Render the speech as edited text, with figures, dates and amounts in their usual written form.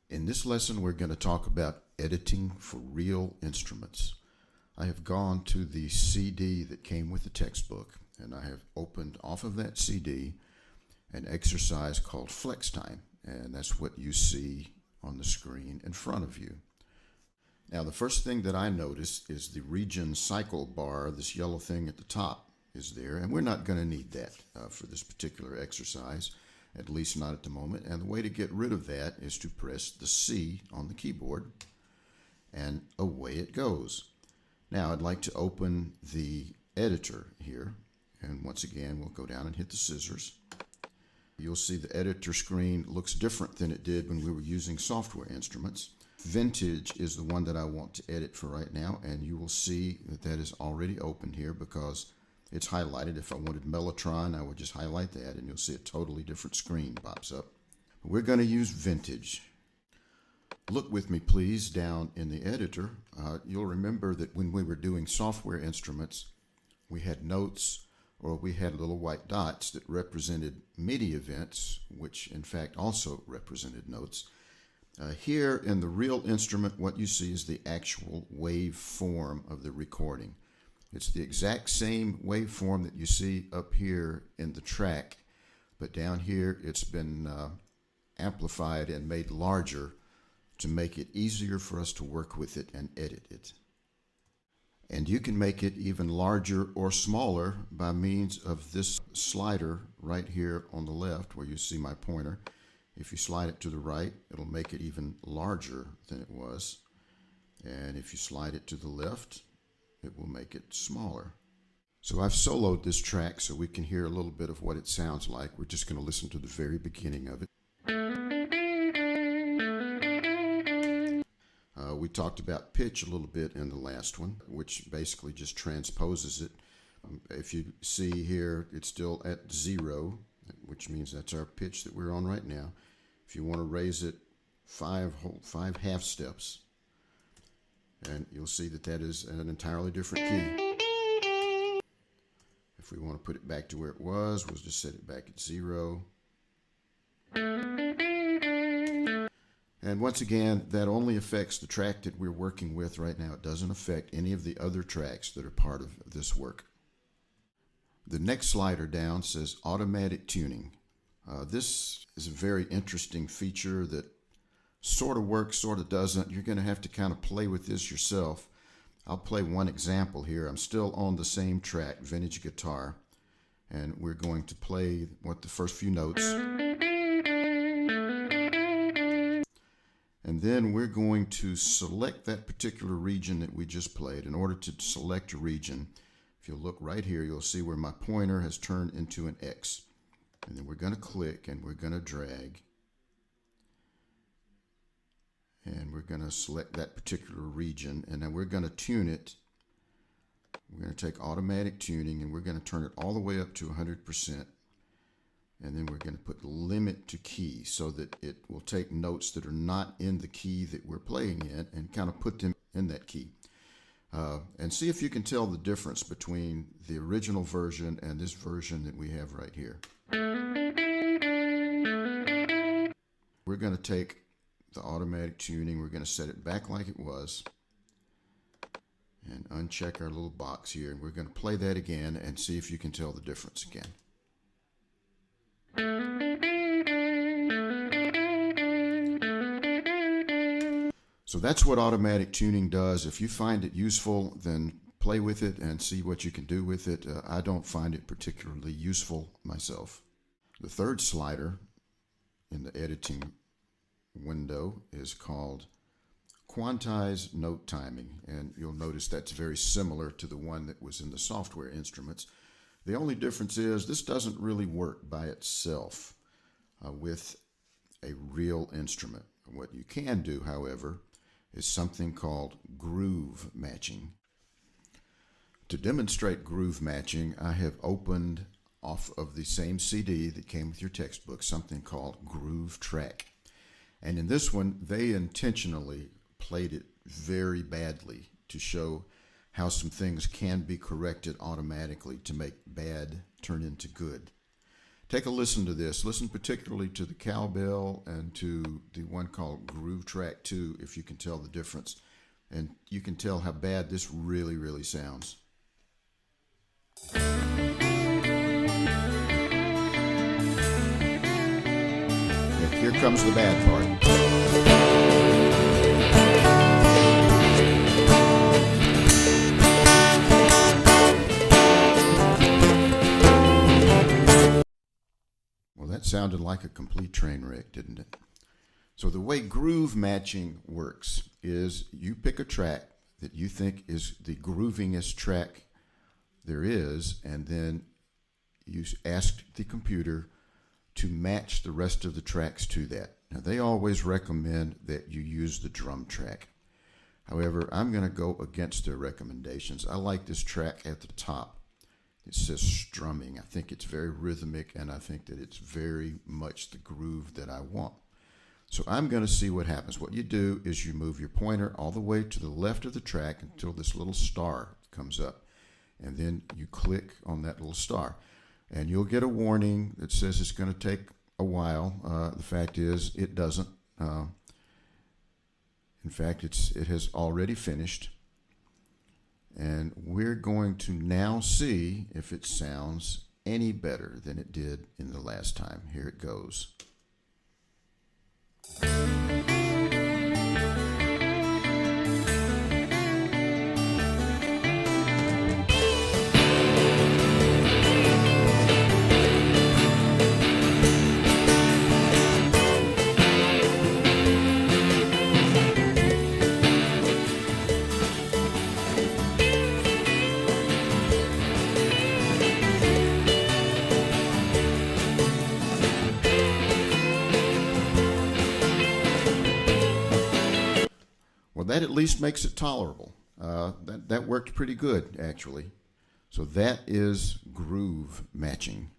In this lesson, we're going to talk about editing for real instruments. I have gone to the CD that came with the textbook, and I have opened off of that CD an exercise called Flex Time, and that's what you see on the screen in front of you. Now, the first thing that I notice is the region cycle bar, this yellow thing at the top is there, and we're not going to need that for this particular exercise, at least not at the moment. And the way to get rid of that is to press the C on the keyboard, and away it goes. Now, I'd like to open the editor here, and once again, we'll go down and hit the scissors. You'll see the editor screen looks different than it did when we were using software instruments. Vintage is the one that I want to edit for right now, and you will see that that is already open here because it's highlighted. If I wanted Mellotron, I would just highlight that, and you'll see a totally different screen pops up. We're going to use Vintage. Look with me, please, down in the editor. You'll remember that when we were doing software instruments, we had notes, or we had little white dots that represented MIDI events, which in fact also represented notes. Here in the real instrument, what you see is the actual wave form of the recording. It's the exact same waveform that you see up here in the track, but down here it's been amplified and made larger to make it easier for us to work with it and edit it. And you can make it even larger or smaller by means of this slider right here on the left where you see my pointer. If you slide it to the right, it'll make it even larger than it was. And if you slide it to the left, it will make it smaller. So I've soloed this track so we can hear a little bit of what it sounds like. We're just going to listen to the very beginning of it. We talked about pitch a little bit in the last one, which basically just transposes it. If you see here, it's still at 0, which means that's our pitch that we're on right now. If you want to raise it five half steps, and you'll see that that is an entirely different key. If we want to put it back to where it was, we'll just set it back at 0. And once again, that only affects the track that we're working with right now. It doesn't affect any of the other tracks that are part of this work. The next slider down says Automatic Tuning. This is a very interesting feature that sort of works, sort of doesn't. You're going to have to kind of play with this yourself. I'll play one example here. I'm still on the same track, Vintage Guitar, and we're going to play the first few notes. And then we're going to select that particular region that we just played. In order to select a region, if you look right here, you'll see where my pointer has turned into an X. And then we're going to click and we're going to drag. And we're going to select that particular region. And then we're going to tune it. We're going to take Automatic Tuning and we're going to turn it all the way up to 100%. And then we're going to put limit to key so that it will take notes that are not in the key that we're playing in and kind of put them in that key. And see if you can tell the difference between the original version and this version that we have right here. We're going to take the Automatic Tuning, we're going to set it back like it was, and uncheck our little box here. And we're going to play that again and see if you can tell the difference again. So that's what Automatic Tuning does. If you find it useful, then play with it and see what you can do with it. I don't find it particularly useful myself. The third slider in the editing window is called Quantize Note Timing, and you'll notice that's very similar to the one that was in the software instruments. The only difference is this doesn't really work by itself with a real instrument. What you can do, however, is something called groove matching. To demonstrate groove matching, I have opened off of the same CD that came with your textbook something called Groove Track. And in this one, they intentionally played it very badly to show how some things can be corrected automatically to make bad turn into good. Take a listen to this. Listen particularly to the cowbell and to the one called Groove Track 2, if you can tell the difference. And you can tell how bad this really, really sounds. And here comes the bad part. Well, that sounded like a complete train wreck, didn't it? So the way groove matching works is you pick a track that you think is the groovingest track there is, and then you ask the computer to match the rest of the tracks to that. Now, they always recommend that you use the drum track. However, I'm going to go against their recommendations. I like this track at the top. It says strumming. I think it's very rhythmic, and I think that it's very much the groove that I want. So I'm going to see what happens. What you do is you move your pointer all the way to the left of the track until this little star comes up. And then you click on that little star. And you'll get a warning that says it's going to take a while. The fact is, it doesn't. In fact, it has already finished. And we're going to now see if it sounds any better than it did in the last time. Here it goes. Well, that at least makes it tolerable. That worked pretty good, actually. So that is groove matching.